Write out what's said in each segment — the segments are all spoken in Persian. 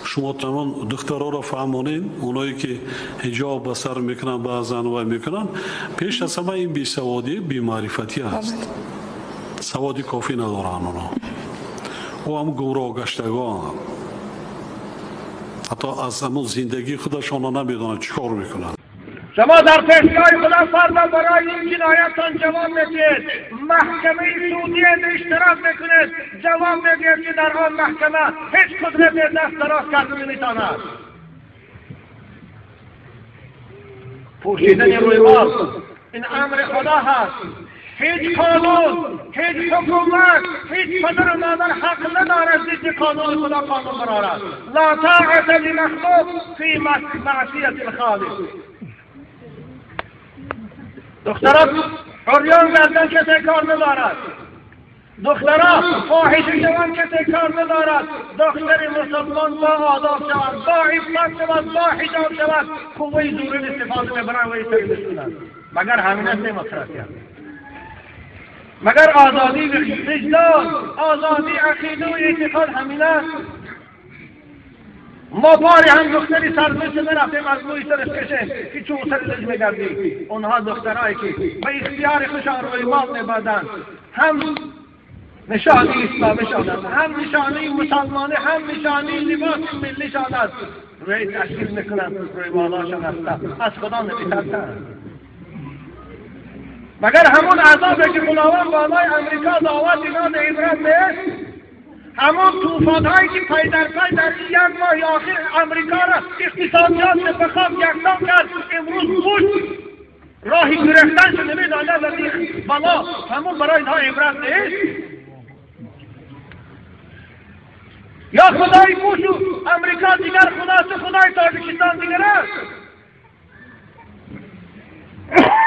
شما تمام دخترها را فهمونین، اونایی که حجاب به سر میکنن بعضن و میکنن، پیش از همه این بیسوادی بی‌معرفتی هست. سوادی کافی ندارن اونا و هم گمراه گشتگان، حتی از همون زندگی خودشان نمیدونن چیکار میکنن. شما در پیشگاه خدا فردا برای این جنایتان جواب میدید، محکمه سعودیه اشتراک میکنید، جواب میدید که در آن محکمه هیچ قدرت دست دراز کردن نمیتواند. پوشیدن روی مال این امر خدا هست. هیچ قانون، هیچ حکومت، هیچ پدر و مادر حق ندارد ضد قانون خدا قانون برآورد. لا طاعة لمخلوق فی معصیة الخالق. دختران عریان گردن کسی کار ندارد، دختران فاحشه شوند کسی کار ندارد. دختر مسلمان با آداب شود، با عفت شود، با حجاب شود، قوه زورین استفاده میبرند و استفاده مگر همین است دموکراسی است؟ مگر آزادی وجدان، آزادی عقیده و اعتقاد همین است؟ ما باری هم دختری سرزنش نرفتیم از موی سرش کشیم که چون سر لجمه گردی. اونها دخترهایی که به اختیار خوشان روی مال نبادن، هم نشانی اسلامی شدند، هم نشانی مسلمانی، هم نشانی لباس ملی شدند، روی تشکیل میکنند، روی مالاشان هستند، از خدا نمیترسند. مگر همون عذابی که خداوند بالای امریکا دعوت اینا به عبرت نیست؟ همون طوفان‌هایی که پی در پی در یک ماه آخر امریکا را اقتصادیات به خواب یکسان کرد، امروز بوش راهی گرفتنش نمیداند از این بلا، همون برای اینها عبرت نیست؟ یا خدای بوش و امریکا دیگر خداست، خدای تاجیکستان دیگر است.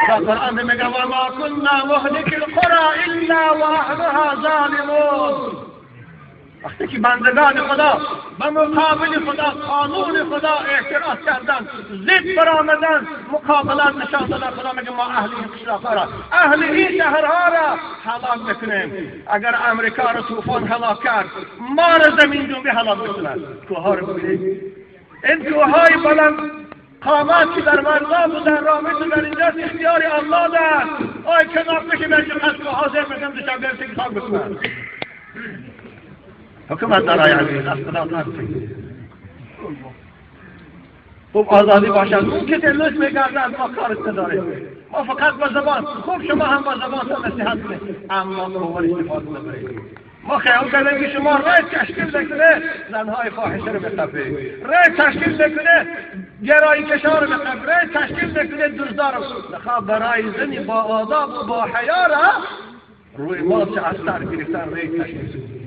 در قرآن میگه و ما كنا مهلك القرى الا واهلها ظالمون. وقتی که بندگان خدا به مقابل خدا قانون خدا اعتراض کردن، ضد برآمدن، مقابلت نشان دادن، خدا میگه ما اهل این قشرها را، اهل این شهرها را هلاک میکنیم. اگر امریکا را طوفان هلاک کرد، ما را زمین جنبی هلاک میکند. کوهها رو ببینید، این کوههای بلند قامت که در مرزا و در رامت و در اینجاست اختیار الله دست. آی کنار بشه برشو قصد و حاضر بگم دو شب برسی که خاک بکنن. حکومت دارای عزیز از خدا نرسی. خوب آزادی باشد، اون که دلوش میگرده از ما کارت نداره. ما فقط با زبان، خوب شما هم با زبان تا نصیحت کنید، اما قوار استفاده نبرید. ما خیال کردیم که شما رای تشکیل بکنه زنهای فاحشه رو بخفه، رای تشکیل بکنه گرایی کشار رو بخفه، رای تشکیل بکنه دزدار رو بخواه. برای زنی با آداب و با حیا را روی ما چه از سر گرفتن رای تشکیل